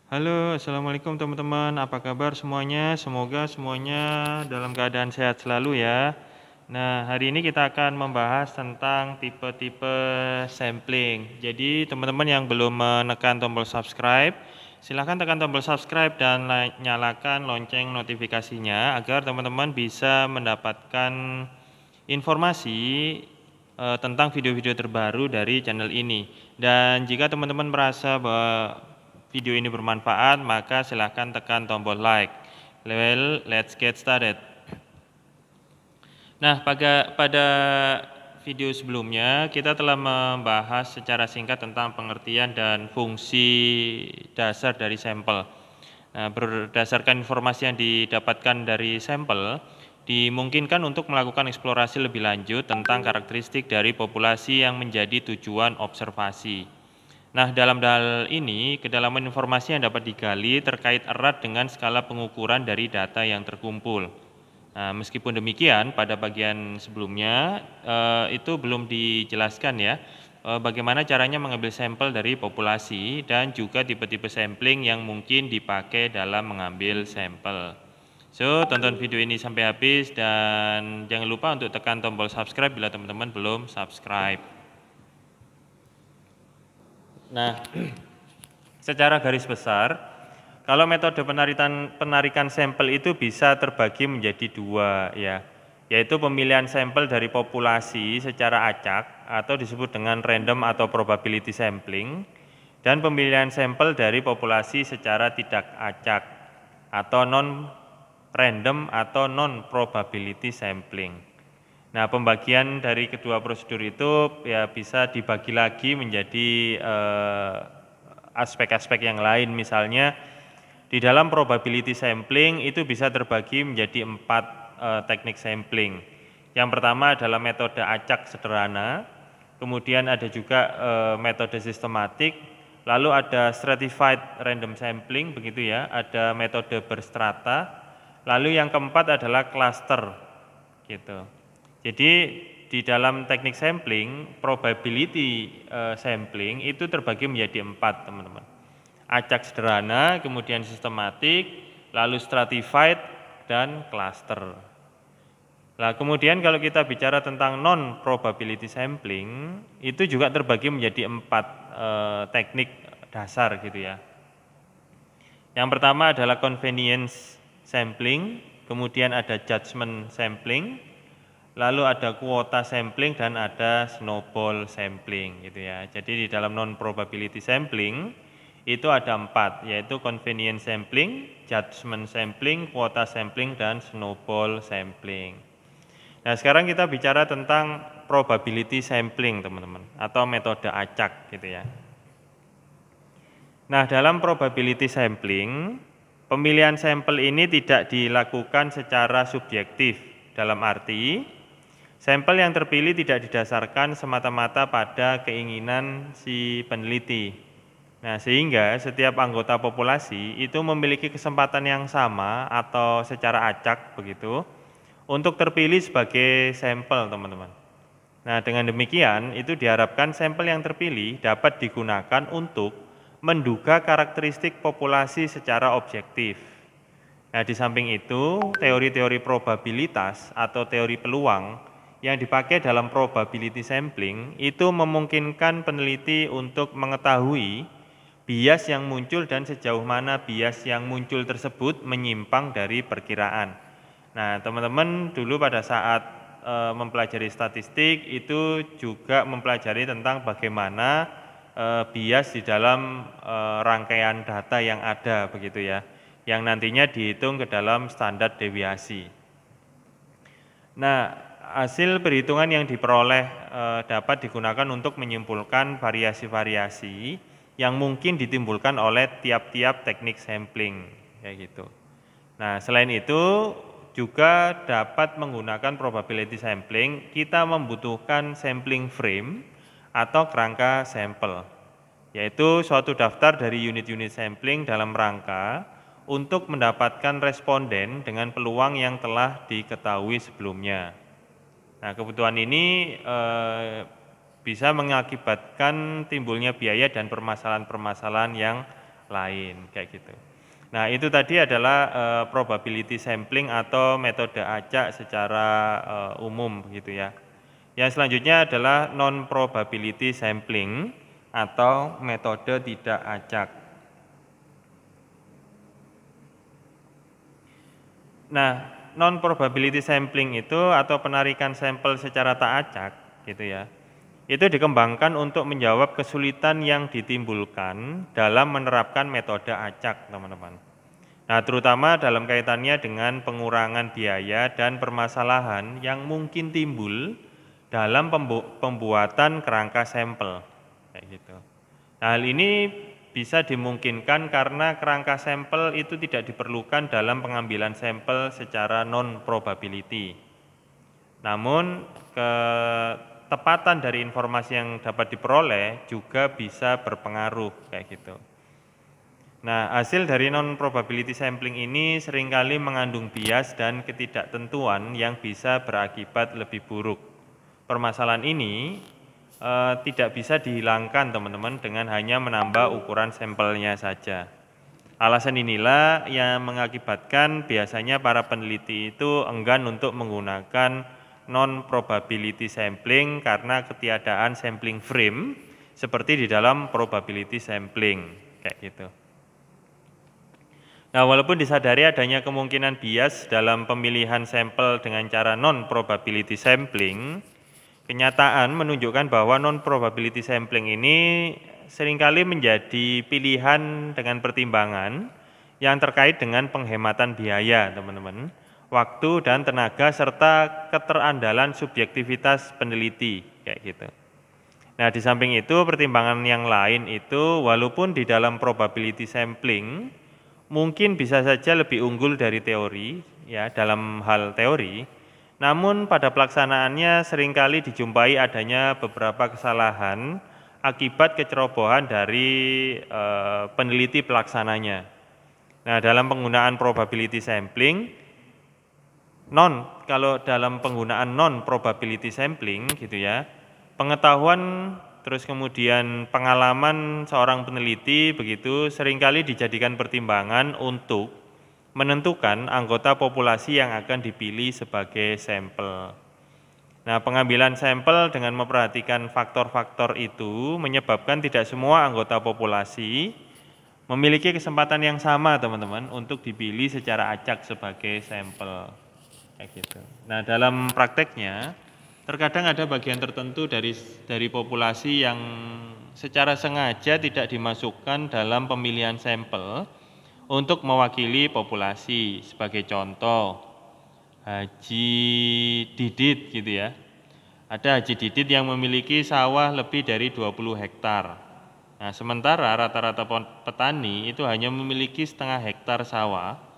Halo, assalamualaikum teman-teman. Apa kabar semuanya? Semoga semuanya dalam keadaan sehat selalu ya. Nah, hari ini kita akan membahas tentang tipe-tipe sampling. Jadi, teman-teman yang belum menekan tombol subscribe, silahkan tekan tombol subscribe dan nyalakan lonceng notifikasinya agar teman-teman bisa mendapatkan informasi tentang video-video terbaru dari channel ini. Dan jika teman-teman merasa bahwa video ini bermanfaat, maka silahkan tekan tombol like. Well, let's get started. Nah, pada video sebelumnya kita telah membahas secara singkat tentang pengertian dan fungsi dasar dari sampel. Nah, berdasarkan informasi yang didapatkan dari sampel, dimungkinkan untuk melakukan eksplorasi lebih lanjut tentang karakteristik dari populasi yang menjadi tujuan observasi. Nah, dalam hal ini, kedalaman informasi yang dapat digali terkait erat dengan skala pengukuran dari data yang terkumpul. Nah, meskipun demikian, pada bagian sebelumnya itu belum dijelaskan ya, bagaimana caranya mengambil sampel dari populasi dan juga tipe-tipe sampling yang mungkin dipakai dalam mengambil sampel. So, tonton video ini sampai habis dan jangan lupa untuk tekan tombol subscribe bila teman-teman belum subscribe. Nah, secara garis besar, kalau metode penarikan sampel itu bisa terbagi menjadi dua ya, yaitu pemilihan sampel dari populasi secara acak atau disebut dengan random atau probability sampling, dan pemilihan sampel dari populasi secara tidak acak atau non-random atau non-probability sampling. Nah, pembagian dari kedua prosedur itu ya bisa dibagi lagi menjadi aspek-aspek yang lain. Misalnya di dalam probability sampling itu bisa terbagi menjadi 4 teknik sampling. Yang pertama adalah metode acak sederhana, kemudian ada juga metode sistematik, lalu ada stratified random sampling begitu ya, ada metode berstrata, lalu yang keempat adalah cluster gitu. Jadi di dalam teknik sampling, probability sampling itu terbagi menjadi 4 teman-teman. Acak sederhana, kemudian sistematik, lalu stratified, dan cluster. Nah, kemudian kalau kita bicara tentang non-probability sampling, itu juga terbagi menjadi 4 teknik dasar gitu ya. Yang pertama adalah convenience sampling, kemudian ada judgment sampling, lalu ada kuota sampling dan ada snowball sampling gitu ya. Jadi di dalam non-probability sampling itu ada 4, yaitu convenience sampling, judgment sampling, kuota sampling, dan snowball sampling. Nah, sekarang kita bicara tentang probability sampling teman-teman, atau metode acak gitu ya. Nah, dalam probability sampling, pemilihan sampel ini tidak dilakukan secara subjektif, dalam arti sampel yang terpilih tidak didasarkan semata-mata pada keinginan si peneliti. Nah, sehingga setiap anggota populasi itu memiliki kesempatan yang sama atau secara acak begitu untuk terpilih sebagai sampel, teman-teman. Nah, dengan demikian itu diharapkan sampel yang terpilih dapat digunakan untuk menduga karakteristik populasi secara objektif. Nah, di samping itu, teori-teori probabilitas atau teori peluang yang dipakai dalam probability sampling itu memungkinkan peneliti untuk mengetahui bias yang muncul dan sejauh mana bias yang muncul tersebut menyimpang dari perkiraan. Nah, teman-teman dulu pada saat mempelajari statistik itu juga mempelajari tentang bagaimana bias di dalam rangkaian data yang ada begitu ya, yang nantinya dihitung ke dalam standar deviasi. Nah, hasil perhitungan yang diperoleh dapat digunakan untuk menyimpulkan variasi-variasi yang mungkin ditimbulkan oleh tiap-tiap teknik sampling kayak gitu. Nah, selain itu juga dapat menggunakan probability sampling, kita membutuhkan sampling frame atau kerangka sampel, yaitu suatu daftar dari unit-unit sampling dalam rangka untuk mendapatkan responden dengan peluang yang telah diketahui sebelumnya. Nah, kebutuhan ini bisa mengakibatkan timbulnya biaya dan permasalahan-permasalahan yang lain, kayak gitu. Nah, itu tadi adalah probability sampling atau metode acak secara umum gitu ya. Yang selanjutnya adalah non probability sampling atau metode tidak acak. Nah, non probability sampling itu atau penarikan sampel secara tak acak gitu ya. Itu dikembangkan untuk menjawab kesulitan yang ditimbulkan dalam menerapkan metode acak, teman-teman. Nah, terutama dalam kaitannya dengan pengurangan biaya dan permasalahan yang mungkin timbul dalam pembuatan kerangka sampel, kayak gitu. Nah, hal ini bisa dimungkinkan karena kerangka sampel itu tidak diperlukan dalam pengambilan sampel secara non probability. Namun, ketepatan dari informasi yang dapat diperoleh juga bisa berpengaruh, kayak gitu. Nah, hasil dari non probability sampling ini seringkali mengandung bias dan ketidaktentuan yang bisa berakibat lebih buruk. Permasalahan ini tidak bisa dihilangkan, teman-teman, dengan hanya menambah ukuran sampelnya saja. Alasan inilah yang mengakibatkan biasanya para peneliti itu enggan untuk menggunakan non probability sampling karena ketiadaan sampling frame seperti di dalam probability sampling, kayak gitu. Nah, walaupun disadari adanya kemungkinan bias dalam pemilihan sampel dengan cara non probability sampling, kenyataan menunjukkan bahwa non probability sampling ini seringkali menjadi pilihan dengan pertimbangan yang terkait dengan penghematan biaya, teman-teman, waktu dan tenaga serta keterandalan subjektivitas peneliti, kayak gitu. Nah, di samping itu pertimbangan yang lain itu walaupun di dalam probability sampling mungkin bisa saja lebih unggul dari teori ya dalam hal teori, namun pada pelaksanaannya seringkali dijumpai adanya beberapa kesalahan akibat kecerobohan dari peneliti pelaksananya. Nah, dalam penggunaan probability sampling, kalau dalam penggunaan non probability sampling gitu ya, pengetahuan terus kemudian pengalaman seorang peneliti begitu seringkali dijadikan pertimbangan untuk menentukan anggota populasi yang akan dipilih sebagai sampel. Nah, pengambilan sampel dengan memperhatikan faktor-faktor itu menyebabkan tidak semua anggota populasi memiliki kesempatan yang sama, teman-teman, untuk dipilih secara acak sebagai sampel. Kayak gitu. Nah, dalam prakteknya terkadang ada bagian tertentu dari populasi yang secara sengaja tidak dimasukkan dalam pemilihan sampel untuk mewakili populasi. Sebagai contoh, Haji Didit gitu ya. Ada Haji Didit yang memiliki sawah lebih dari 20 hektar. Nah, sementara rata-rata petani itu hanya memiliki setengah hektar sawah.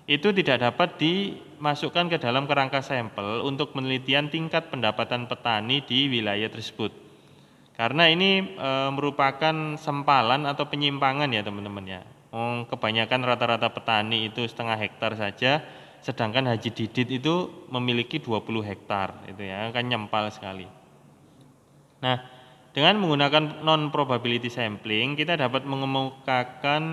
Itu tidak dapat dimasukkan ke dalam kerangka sampel untuk penelitian tingkat pendapatan petani di wilayah tersebut. Karena ini merupakan sempalan atau penyimpangan ya, teman-teman ya. Kebanyakan rata-rata petani itu setengah hektar saja, sedangkan Haji Didit itu memiliki 20 hektar, itu ya, kan nyempal sekali. Nah, dengan menggunakan non probability sampling, kita dapat mengemukakan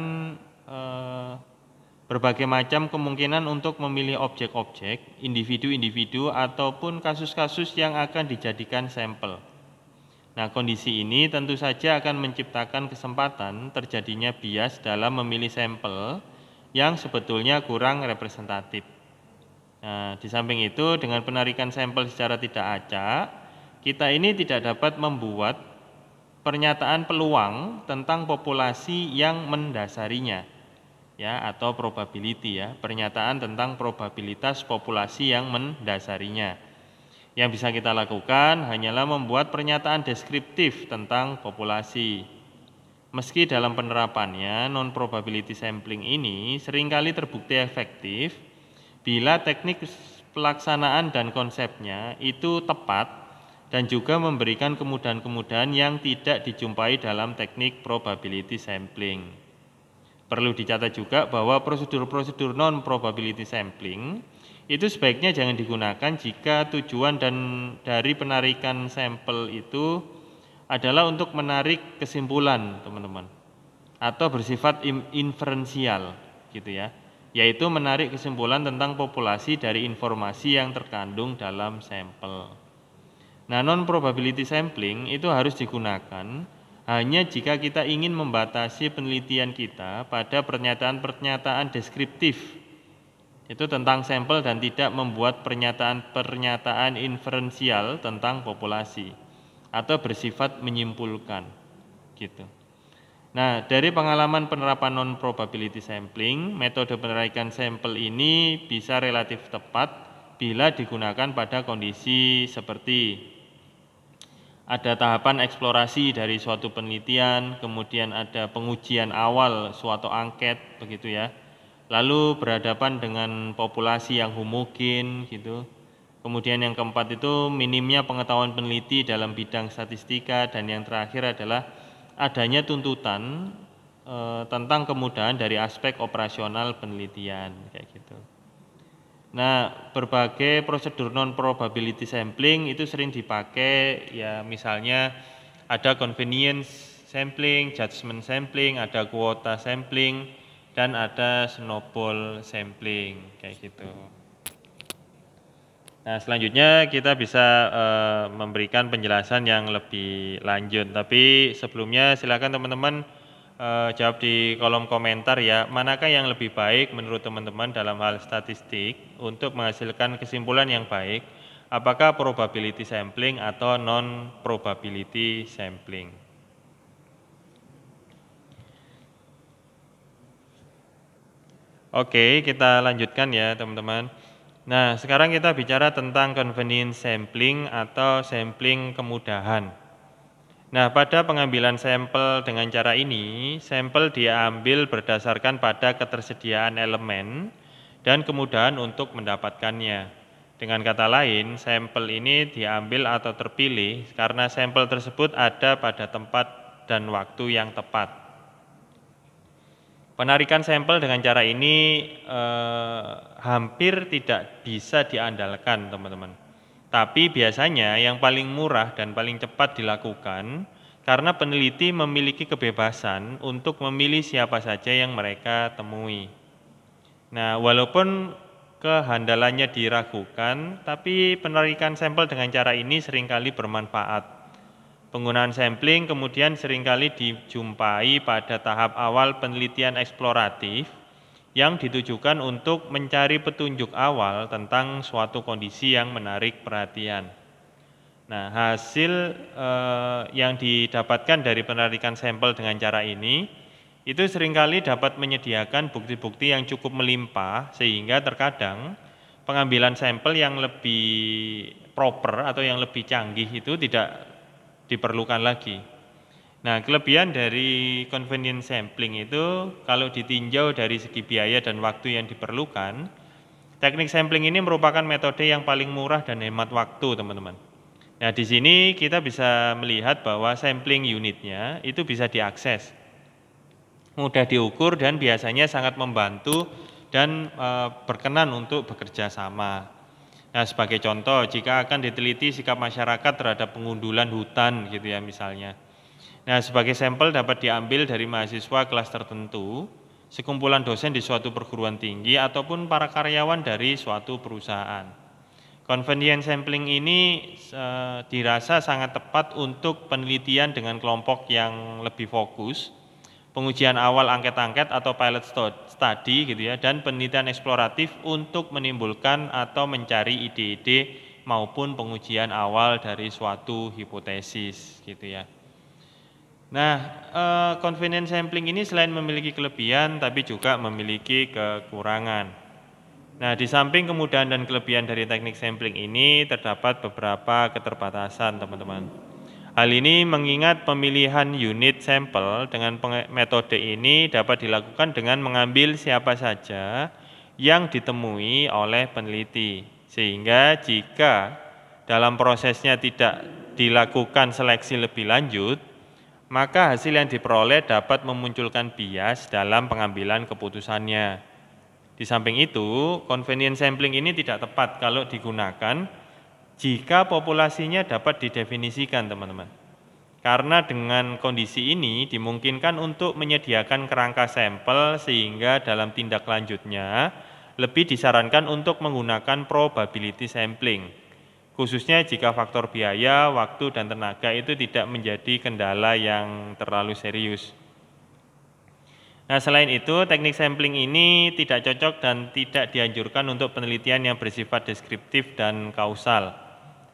berbagai macam kemungkinan untuk memilih objek-objek, individu-individu, ataupun kasus-kasus yang akan dijadikan sampel. Nah, kondisi ini tentu saja akan menciptakan kesempatan terjadinya bias dalam memilih sampel yang sebetulnya kurang representatif. Nah, di samping itu, dengan penarikan sampel secara tidak acak, kita ini tidak dapat membuat pernyataan peluang tentang populasi yang mendasarinya. Ya, atau probability ya, pernyataan tentang probabilitas populasi yang mendasarinya. Yang bisa kita lakukan hanyalah membuat pernyataan deskriptif tentang populasi. Meski dalam penerapannya non probability sampling ini seringkali terbukti efektif bila teknik pelaksanaan dan konsepnya itu tepat dan juga memberikan kemudahan-kemudahan yang tidak dijumpai dalam teknik probability sampling. Perlu dicatat juga bahwa prosedur-prosedur non probability sampling itu sebaiknya jangan digunakan jika tujuan dari penarikan sampel itu adalah untuk menarik kesimpulan, teman-teman. atau bersifat inferensial gitu ya, yaitu menarik kesimpulan tentang populasi dari informasi yang terkandung dalam sampel. Nah, non-probability sampling itu harus digunakan hanya jika kita ingin membatasi penelitian kita pada pernyataan-pernyataan deskriptif itu tentang sampel dan tidak membuat pernyataan-pernyataan inferensial tentang populasi atau bersifat menyimpulkan gitu. Nah, dari pengalaman penerapan non-probability sampling, metode penarikan sampel ini bisa relatif tepat bila digunakan pada kondisi seperti ada tahapan eksplorasi dari suatu penelitian, kemudian ada pengujian awal suatu angket, begitu ya. Lalu berhadapan dengan populasi yang homogen gitu. Kemudian yang keempat itu minimnya pengetahuan peneliti dalam bidang statistika, dan yang terakhir adalah adanya tuntutan tentang kemudahan dari aspek operasional penelitian kayak gitu. Nah, berbagai prosedur non-probability sampling itu sering dipakai ya, misalnya ada convenience sampling, judgment sampling, ada quota sampling, dan ada snowball sampling kayak gitu. Nah, selanjutnya kita bisa memberikan penjelasan yang lebih lanjut, tapi sebelumnya silakan teman-teman jawab di kolom komentar ya, manakah yang lebih baik menurut teman-teman dalam hal statistik untuk menghasilkan kesimpulan yang baik, apakah probability sampling atau non-probability sampling. Oke, kita lanjutkan ya teman-teman. Nah, sekarang kita bicara tentang convenience sampling atau sampling kemudahan. Nah, pada pengambilan sampel dengan cara ini, sampel diambil berdasarkan pada ketersediaan elemen dan kemudahan untuk mendapatkannya. Dengan kata lain, sampel ini diambil atau terpilih karena sampel tersebut ada pada tempat dan waktu yang tepat. Penarikan sampel dengan cara ini hampir tidak bisa diandalkan, teman-teman. Tapi biasanya yang paling murah dan paling cepat dilakukan karena peneliti memiliki kebebasan untuk memilih siapa saja yang mereka temui. Nah, walaupun kehandalannya diragukan, tapi penarikan sampel dengan cara ini seringkali bermanfaat. Penggunaan sampling kemudian seringkali dijumpai pada tahap awal penelitian eksploratif yang ditujukan untuk mencari petunjuk awal tentang suatu kondisi yang menarik perhatian. Nah, hasil yang didapatkan dari penarikan sampel dengan cara ini itu seringkali dapat menyediakan bukti-bukti yang cukup melimpah, sehingga terkadang pengambilan sampel yang lebih proper atau yang lebih canggih itu tidak diperlukan lagi. Nah, kelebihan dari convenience sampling itu kalau ditinjau dari segi biaya dan waktu yang diperlukan, teknik sampling ini merupakan metode yang paling murah dan hemat waktu, teman-teman. Nah, di sini kita bisa melihat bahwa sampling unitnya itu bisa diakses, mudah diukur, dan biasanya sangat membantu dan berkenan untuk bekerja sama. Nah, sebagai contoh, jika akan diteliti sikap masyarakat terhadap pengundulan hutan gitu ya misalnya. Nah, sebagai sampel dapat diambil dari mahasiswa kelas tertentu, sekumpulan dosen di suatu perguruan tinggi, ataupun para karyawan dari suatu perusahaan. Convenience sampling ini dirasa sangat tepat untuk penelitian dengan kelompok yang lebih fokus, pengujian awal angket-angket atau pilot study gitu ya, dan penelitian eksploratif untuk menimbulkan atau mencari ide-ide maupun pengujian awal dari suatu hipotesis gitu ya. Nah, convenience sampling ini selain memiliki kelebihan tapi juga memiliki kekurangan. Nah, di samping kemudahan dan kelebihan dari teknik sampling ini terdapat beberapa keterbatasan, teman-teman. Hal ini mengingat pemilihan unit sampel dengan metode ini dapat dilakukan dengan mengambil siapa saja yang ditemui oleh peneliti. Sehingga jika dalam prosesnya tidak dilakukan seleksi lebih lanjut, maka hasil yang diperoleh dapat memunculkan bias dalam pengambilan keputusannya. Di samping itu, convenience sampling ini tidak tepat kalau digunakan jika populasinya dapat didefinisikan, teman-teman. Karena dengan kondisi ini dimungkinkan untuk menyediakan kerangka sampel sehingga dalam tindak lanjutnya lebih disarankan untuk menggunakan probability sampling. Khususnya jika faktor biaya, waktu, dan tenaga itu tidak menjadi kendala yang terlalu serius. Nah, selain itu, teknik sampling ini tidak cocok dan tidak dianjurkan untuk penelitian yang bersifat deskriptif dan kausal.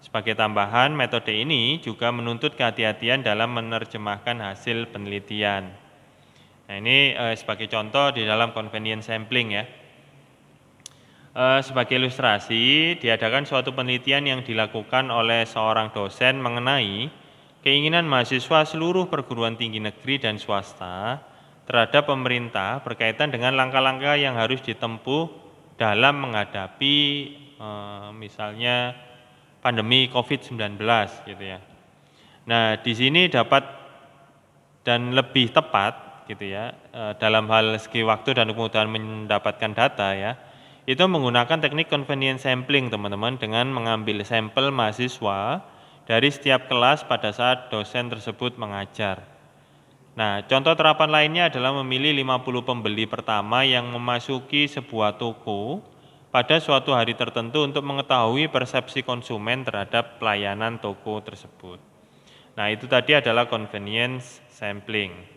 Sebagai tambahan, metode ini juga menuntut kehati-hatian dalam menerjemahkan hasil penelitian. Nah, ini sebagai contoh di dalam convenience sampling ya. Sebagai ilustrasi, diadakan suatu penelitian yang dilakukan oleh seorang dosen mengenai keinginan mahasiswa seluruh perguruan tinggi negeri dan swasta terhadap pemerintah berkaitan dengan langkah-langkah yang harus ditempuh dalam menghadapi misalnya pandemi COVID-19 gitu ya. Nah, di sini dapat dan lebih tepat gitu ya dalam hal segi waktu dan kemudahan mendapatkan data ya. Itu menggunakan teknik convenience sampling teman-teman dengan mengambil sampel mahasiswa dari setiap kelas pada saat dosen tersebut mengajar. Nah, contoh terapan lainnya adalah memilih 50 pembeli pertama yang memasuki sebuah toko pada suatu hari tertentu untuk mengetahui persepsi konsumen terhadap pelayanan toko tersebut. Nah, itu tadi adalah convenience sampling.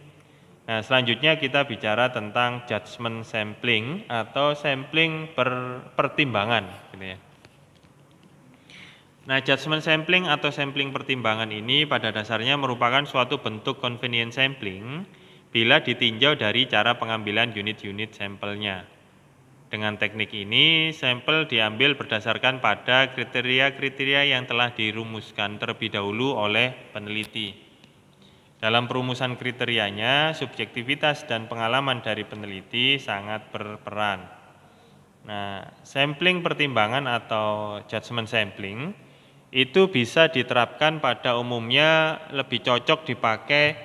Nah, selanjutnya kita bicara tentang judgment sampling atau sampling pertimbangan. Gitu ya. Nah, judgment sampling atau sampling pertimbangan ini pada dasarnya merupakan suatu bentuk convenience sampling bila ditinjau dari cara pengambilan unit-unit sampelnya. Dengan teknik ini, sampel diambil berdasarkan pada kriteria-kriteria yang telah dirumuskan terlebih dahulu oleh peneliti. Dalam perumusan kriterianya, subjektivitas dan pengalaman dari peneliti sangat berperan. Nah, sampling pertimbangan atau judgment sampling itu bisa diterapkan pada umumnya lebih cocok dipakai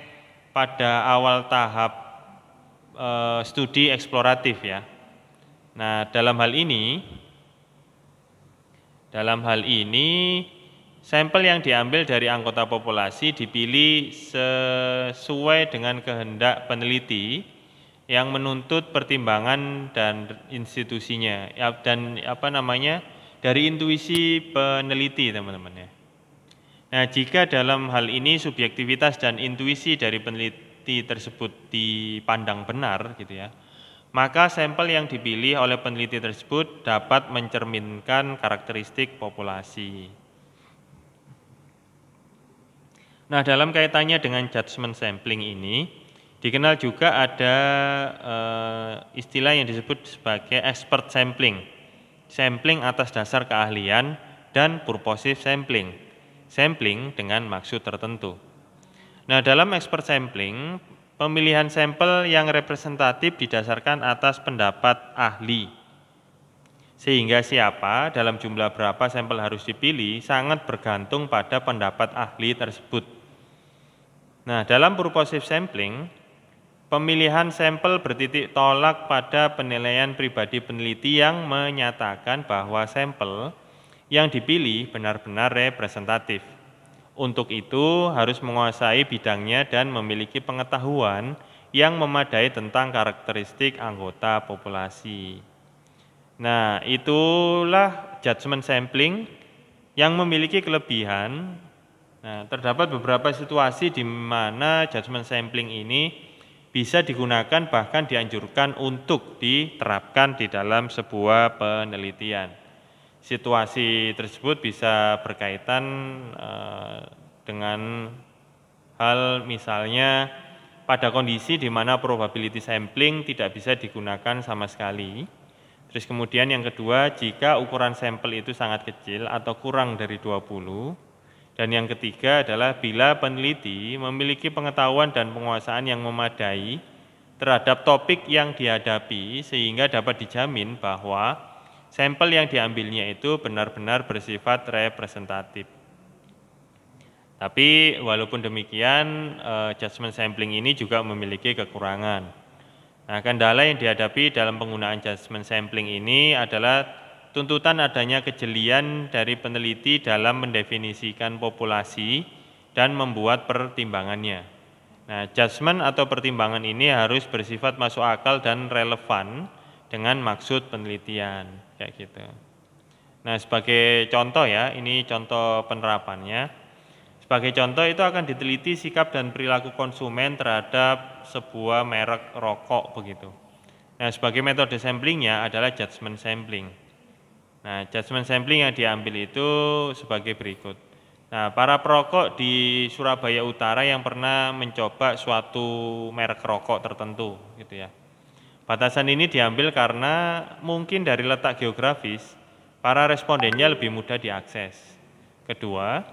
pada awal tahap studi eksploratif ya. Nah, dalam hal ini sampel yang diambil dari anggota populasi dipilih sesuai dengan kehendak peneliti yang menuntut pertimbangan dan institusinya dan dari intuisi peneliti teman-teman ya. Nah, jika dalam hal ini subjektivitas dan intuisi dari peneliti tersebut dipandang benar gitu ya, maka sampel yang dipilih oleh peneliti tersebut dapat mencerminkan karakteristik populasi. Nah, dalam kaitannya dengan judgment sampling ini, dikenal juga ada istilah yang disebut sebagai expert sampling, sampling atas dasar keahlian, dan purposive sampling, sampling dengan maksud tertentu. Nah, dalam expert sampling, pemilihan sampel yang representatif didasarkan atas pendapat ahli. Sehingga siapa, dalam jumlah berapa sampel harus dipilih, sangat bergantung pada pendapat ahli tersebut. Nah, dalam purposive sampling, pemilihan sampel bertitik tolak pada penilaian pribadi peneliti yang menyatakan bahwa sampel yang dipilih benar-benar representatif. Untuk itu harus menguasai bidangnya dan memiliki pengetahuan yang memadai tentang karakteristik anggota populasi. Nah, itulah judgment sampling yang memiliki kelebihan. Nah, terdapat beberapa situasi di mana judgment sampling ini bisa digunakan bahkan dianjurkan untuk diterapkan di dalam sebuah penelitian. Situasi tersebut bisa berkaitan dengan hal misalnya pada kondisi di mana probability sampling tidak bisa digunakan sama sekali. Terus kemudian yang kedua, jika ukuran sampel itu sangat kecil atau kurang dari 20. Dan yang ketiga adalah bila peneliti memiliki pengetahuan dan penguasaan yang memadai terhadap topik yang dihadapi sehingga dapat dijamin bahwa sampel yang diambilnya itu benar-benar bersifat representatif. Tapi walaupun demikian, judgment sampling ini juga memiliki kekurangan. Nah, kendala yang dihadapi dalam penggunaan judgment sampling ini adalah tuntutan adanya kejelian dari peneliti dalam mendefinisikan populasi dan membuat pertimbangannya. Nah, judgement atau pertimbangan ini harus bersifat masuk akal dan relevan dengan maksud penelitian, kayak gitu. Nah, sebagai contoh ya, ini contoh penerapannya. Sebagai contoh itu akan diteliti sikap dan perilaku konsumen terhadap sebuah merek rokok begitu. Nah, sebagai metode samplingnya adalah judgement sampling. Nah, judgement sampling yang diambil itu sebagai berikut. Nah, para perokok di Surabaya Utara yang pernah mencoba suatu merek rokok tertentu gitu ya. Batasan ini diambil karena mungkin dari letak geografis, para respondennya lebih mudah diakses. Kedua,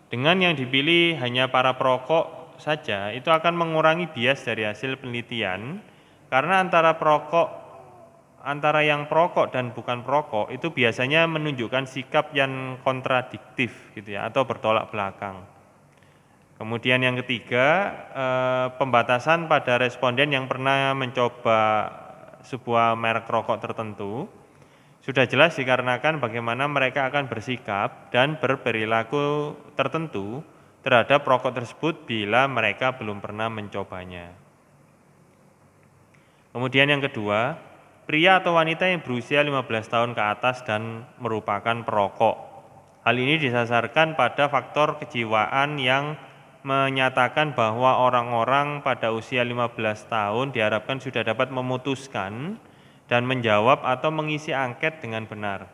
dengan yang dipilih hanya para perokok saja, itu akan mengurangi bias dari hasil penelitian, karena antara yang perokok dan bukan perokok itu biasanya menunjukkan sikap yang kontradiktif gitu ya, atau bertolak belakang. Kemudian yang ketiga, pembatasan pada responden yang pernah mencoba sebuah merek rokok tertentu sudah jelas dikarenakan bagaimana mereka akan bersikap dan berperilaku tertentu terhadap rokok tersebut bila mereka belum pernah mencobanya. Kemudian yang kedua, pria atau wanita yang berusia 15 tahun ke atas dan merupakan perokok. Hal ini disasarkan pada faktor kejiwaan yang menyatakan bahwa orang-orang pada usia 15 tahun diharapkan sudah dapat memutuskan dan menjawab atau mengisi angket dengan benar.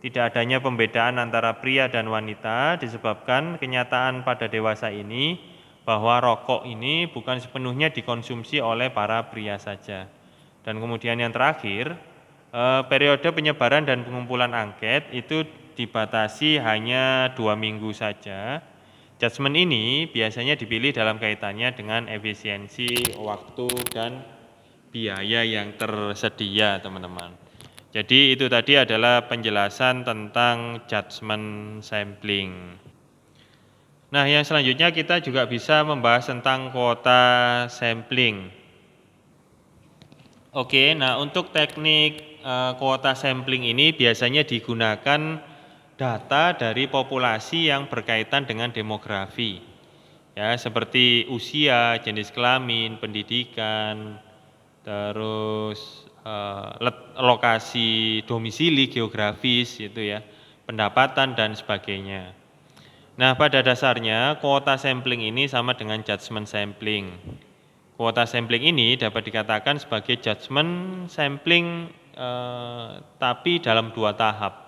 Tidak adanya pembedaan antara pria dan wanita disebabkan kenyataan pada dewasa ini bahwa rokok ini bukan sepenuhnya dikonsumsi oleh para pria saja. Dan kemudian yang terakhir, periode penyebaran dan pengumpulan angket itu dibatasi hanya 2 minggu saja. Judgement ini biasanya dipilih dalam kaitannya dengan efisiensi waktu dan biaya yang tersedia, teman-teman. Jadi itu tadi adalah penjelasan tentang judgement sampling. Nah, yang selanjutnya kita juga bisa membahas tentang kuota sampling. Oke, nah untuk teknik kuota sampling ini biasanya digunakan data dari populasi yang berkaitan dengan demografi. Ya, seperti usia, jenis kelamin, pendidikan, terus lokasi domisili geografis itu ya, pendapatan dan sebagainya. Nah, pada dasarnya kuota sampling ini sama dengan judgement sampling. Kuota sampling ini dapat dikatakan sebagai judgement sampling tapi dalam 2 tahap.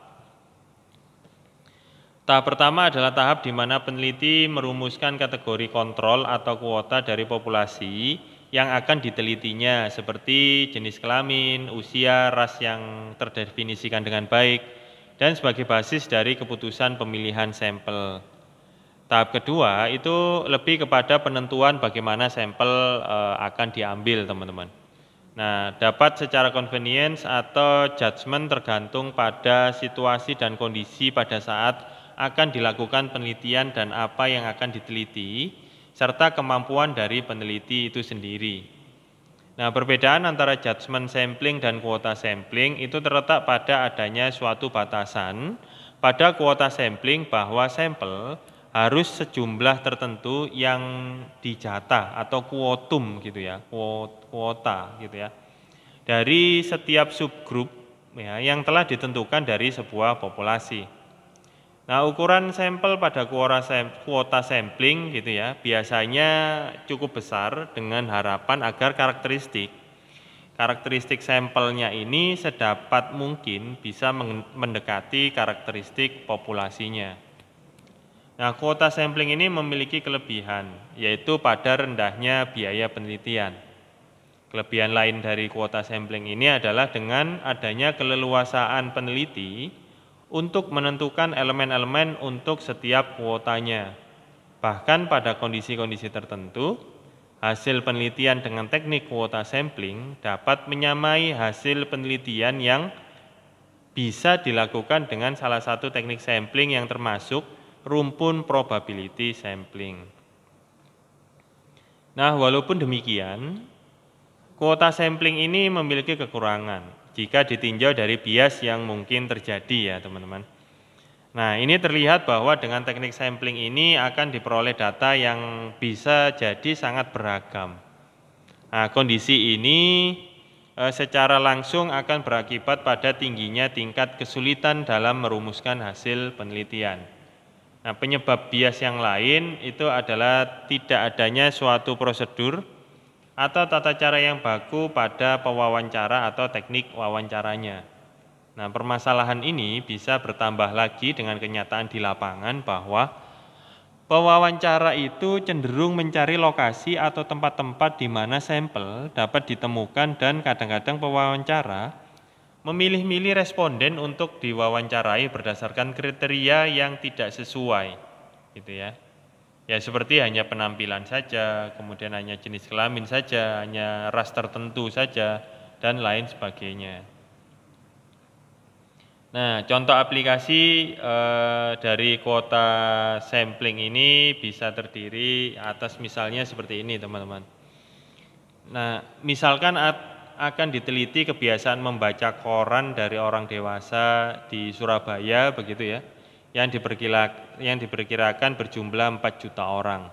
Tahap pertama adalah tahap di mana peneliti merumuskan kategori kontrol atau kuota dari populasi yang akan ditelitinya seperti jenis kelamin, usia, ras yang terdefinisikan dengan baik, dan sebagai basis dari keputusan pemilihan sampel. Tahap kedua itu lebih kepada penentuan bagaimana sampel akan diambil, teman-teman. Nah, dapat secara convenience atau judgement tergantung pada situasi dan kondisi pada saat akan dilakukan penelitian dan apa yang akan diteliti, serta kemampuan dari peneliti itu sendiri. Nah, perbedaan antara judgement sampling dan kuota sampling itu terletak pada adanya suatu batasan pada kuota sampling bahwa sampel harus sejumlah tertentu yang dijatah atau kuotum gitu ya, kuota gitu ya, dari setiap subgrup ya, yang telah ditentukan dari sebuah populasi. Nah, ukuran sampel pada kuota sampling gitu ya, biasanya cukup besar dengan harapan agar karakteristik sampelnya ini sedapat mungkin bisa mendekati karakteristik populasinya. Nah, kuota sampling ini memiliki kelebihan, yaitu pada rendahnya biaya penelitian. Kelebihan lain dari kuota sampling ini adalah dengan adanya keleluasaan peneliti untuk menentukan elemen-elemen untuk setiap kuotanya. Bahkan pada kondisi-kondisi tertentu, hasil penelitian dengan teknik kuota sampling dapat menyamai hasil penelitian yang bisa dilakukan dengan salah satu teknik sampling yang termasuk rumpun probability sampling. Nah, walaupun demikian, kuota sampling ini memiliki kekurangan jika ditinjau dari bias yang mungkin terjadi ya, teman-teman. Nah, ini terlihat bahwa dengan teknik sampling ini akan diperoleh data yang bisa jadi sangat beragam. Nah, kondisi ini secara langsung akan berakibat pada tingginya tingkat kesulitan dalam merumuskan hasil penelitian. Nah, penyebab bias yang lain itu adalah tidak adanya suatu prosedur atau tata cara yang baku pada pewawancara atau teknik wawancaranya. Nah, permasalahan ini bisa bertambah lagi dengan kenyataan di lapangan bahwa pewawancara itu cenderung mencari lokasi atau tempat-tempat di mana sampel dapat ditemukan dan kadang-kadang pewawancara memilih-milih responden untuk diwawancarai berdasarkan kriteria yang tidak sesuai, gitu ya. Ya seperti hanya penampilan saja, kemudian hanya jenis kelamin saja, hanya ras tertentu saja, dan lain sebagainya. Nah, contoh aplikasi dari kuota sampling ini bisa terdiri atas misalnya seperti ini, teman-teman. Nah, misalkan akan diteliti kebiasaan membaca koran dari orang dewasa di Surabaya, begitu ya, yang diperkirakan berjumlah 4 juta orang.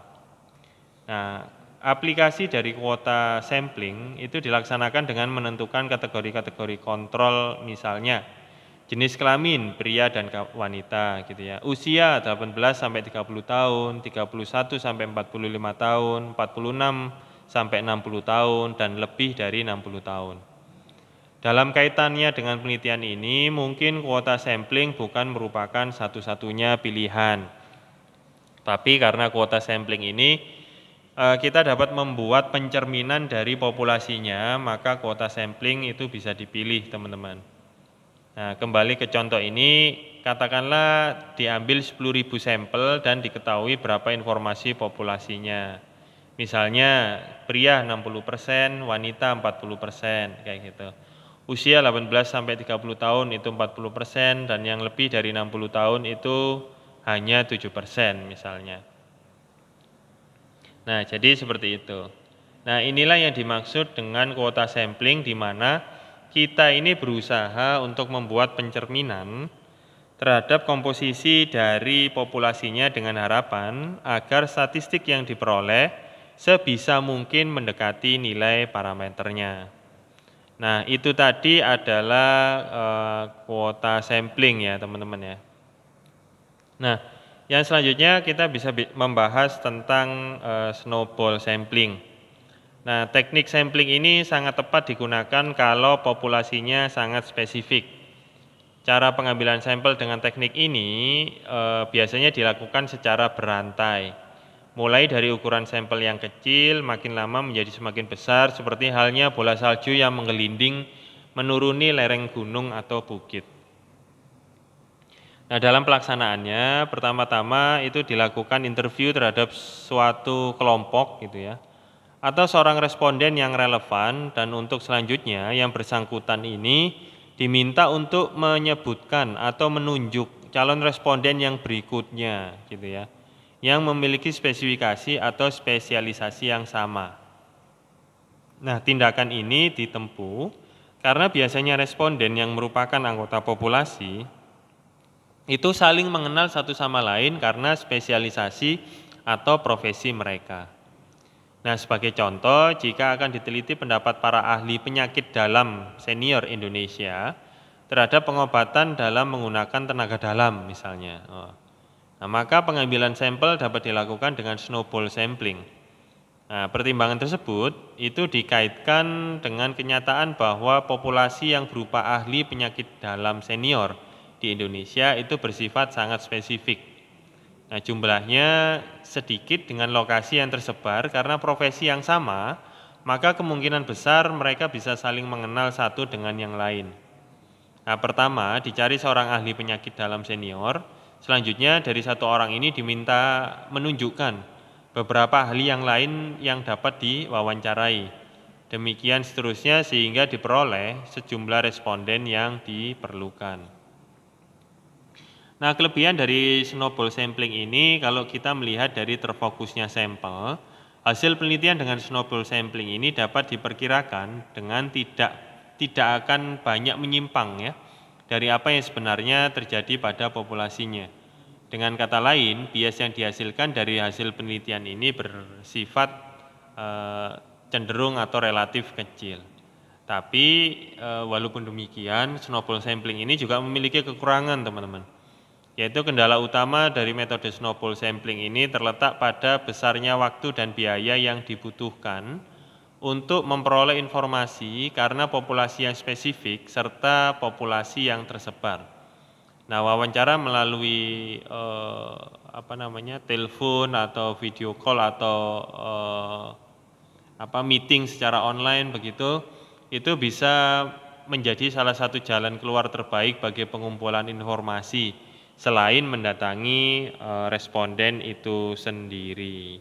Nah, aplikasi dari kuota sampling itu dilaksanakan dengan menentukan kategori-kategori kontrol, misalnya jenis kelamin pria dan wanita gitu ya. Usia 18 sampai 30 tahun, 31 sampai 45 tahun, 46 sampai 60 tahun dan lebih dari 60 tahun. Dalam kaitannya dengan penelitian ini, mungkin kuota sampling bukan merupakan satu-satunya pilihan. Tapi karena kuota sampling ini kita dapat membuat pencerminan dari populasinya, maka kuota sampling itu bisa dipilih, teman-teman. Nah, kembali ke contoh ini, katakanlah diambil 10.000 sampel dan diketahui berapa informasi populasinya. Misalnya pria 60%, wanita 40%, kayak gitu. Usia 18 sampai 30 tahun itu 40% dan yang lebih dari 60 tahun itu hanya 7% misalnya. Nah, jadi seperti itu. Nah, inilah yang dimaksud dengan kuota sampling di mana kita ini berusaha untuk membuat pencerminan terhadap komposisi dari populasinya dengan harapan agar statistik yang diperoleh sebisa mungkin mendekati nilai parameternya. Nah, itu tadi adalah kuota sampling ya, teman-teman ya. Nah, yang selanjutnya kita bisa membahas tentang snowball sampling. Nah, teknik sampling ini sangat tepat digunakan kalau populasinya sangat spesifik. Cara pengambilan sampel dengan teknik ini biasanya dilakukan secara berantai. Mulai dari ukuran sampel yang kecil, makin lama menjadi semakin besar, seperti halnya bola salju yang menggelinding menuruni lereng gunung atau bukit. Nah, dalam pelaksanaannya, pertama-tama itu dilakukan interview terhadap suatu kelompok gitu ya, atau seorang responden yang relevan, dan untuk selanjutnya yang bersangkutan ini diminta untuk menyebutkan atau menunjuk calon responden yang berikutnya gitu ya, yang memiliki spesifikasi atau spesialisasi yang sama. Nah, tindakan ini ditempuh karena biasanya responden yang merupakan anggota populasi itu saling mengenal satu sama lain karena spesialisasi atau profesi mereka. Nah, sebagai contoh, jika akan diteliti pendapat para ahli penyakit dalam senior Indonesia terhadap pengobatan dalam menggunakan tenaga dalam misalnya. Nah, maka pengambilan sampel dapat dilakukan dengan snowball sampling. Nah, pertimbangan tersebut itu dikaitkan dengan kenyataan bahwa populasi yang berupa ahli penyakit dalam senior di Indonesia itu bersifat sangat spesifik. Nah, jumlahnya sedikit dengan lokasi yang tersebar karena profesi yang sama, maka kemungkinan besar mereka bisa saling mengenal satu dengan yang lain. Nah, pertama dicari seorang ahli penyakit dalam senior, selanjutnya dari satu orang ini diminta menunjukkan beberapa ahli yang lain yang dapat diwawancarai. Demikian seterusnya sehingga diperoleh sejumlah responden yang diperlukan. Nah, kelebihan dari snowball sampling ini kalau kita melihat dari terfokusnya sampel, hasil penelitian dengan snowball sampling ini dapat diperkirakan dengan tidak akan banyak menyimpang ya dari apa yang sebenarnya terjadi pada populasinya. Dengan kata lain, bias yang dihasilkan dari hasil penelitian ini bersifat cenderung atau relatif kecil. Tapi walaupun demikian, snowball sampling ini juga memiliki kekurangan, teman-teman. Yaitu kendala utama dari metode snowball sampling ini terletak pada besarnya waktu dan biaya yang dibutuhkan untuk memperoleh informasi karena populasi yang spesifik serta populasi yang tersebar. Nah, wawancara melalui telepon atau video call atau meeting secara online begitu, itu bisa menjadi salah satu jalan keluar terbaik bagi pengumpulan informasi selain mendatangi responden itu sendiri.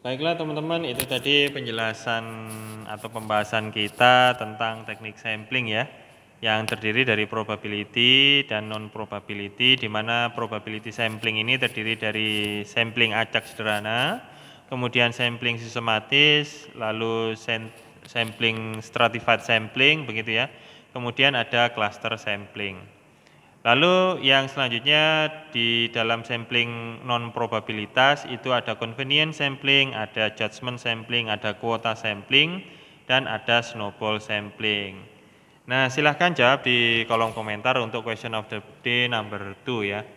Baiklah teman-teman, itu tadi penjelasan atau pembahasan kita tentang teknik sampling ya, yang terdiri dari probability dan non-probability, di mana probability sampling ini terdiri dari sampling acak sederhana, kemudian sampling sistematis, lalu sampling stratified sampling begitu ya, kemudian ada cluster sampling. Lalu yang selanjutnya di dalam sampling non-probabilitas itu ada convenience sampling, ada judgment sampling, ada kuota sampling, dan ada snowball sampling. Nah, silahkan jawab di kolom komentar untuk question of the day number 2 ya.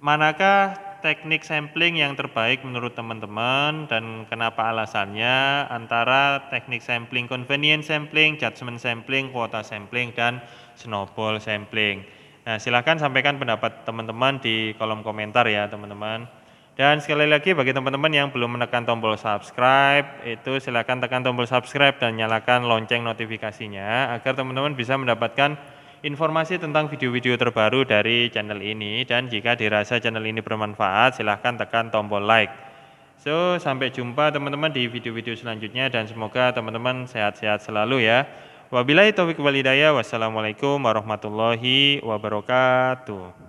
Manakah teknik sampling yang terbaik menurut teman-teman dan kenapa alasannya antara teknik sampling convenience sampling, judgment sampling, kuota sampling, dan snowball sampling? Nah, silakan sampaikan pendapat teman-teman di kolom komentar ya teman-teman. Dan sekali lagi bagi teman-teman yang belum menekan tombol subscribe, itu silakan tekan tombol subscribe dan nyalakan lonceng notifikasinya agar teman-teman bisa mendapatkan informasi tentang video-video terbaru dari channel ini. Dan jika dirasa channel ini bermanfaat, silahkan tekan tombol like. So, sampai jumpa teman-teman di video-video selanjutnya dan semoga teman-teman sehat-sehat selalu ya. Wabillahi taufiq wal hidayah. Wassalamualaikum warahmatullahi wabarakatuh.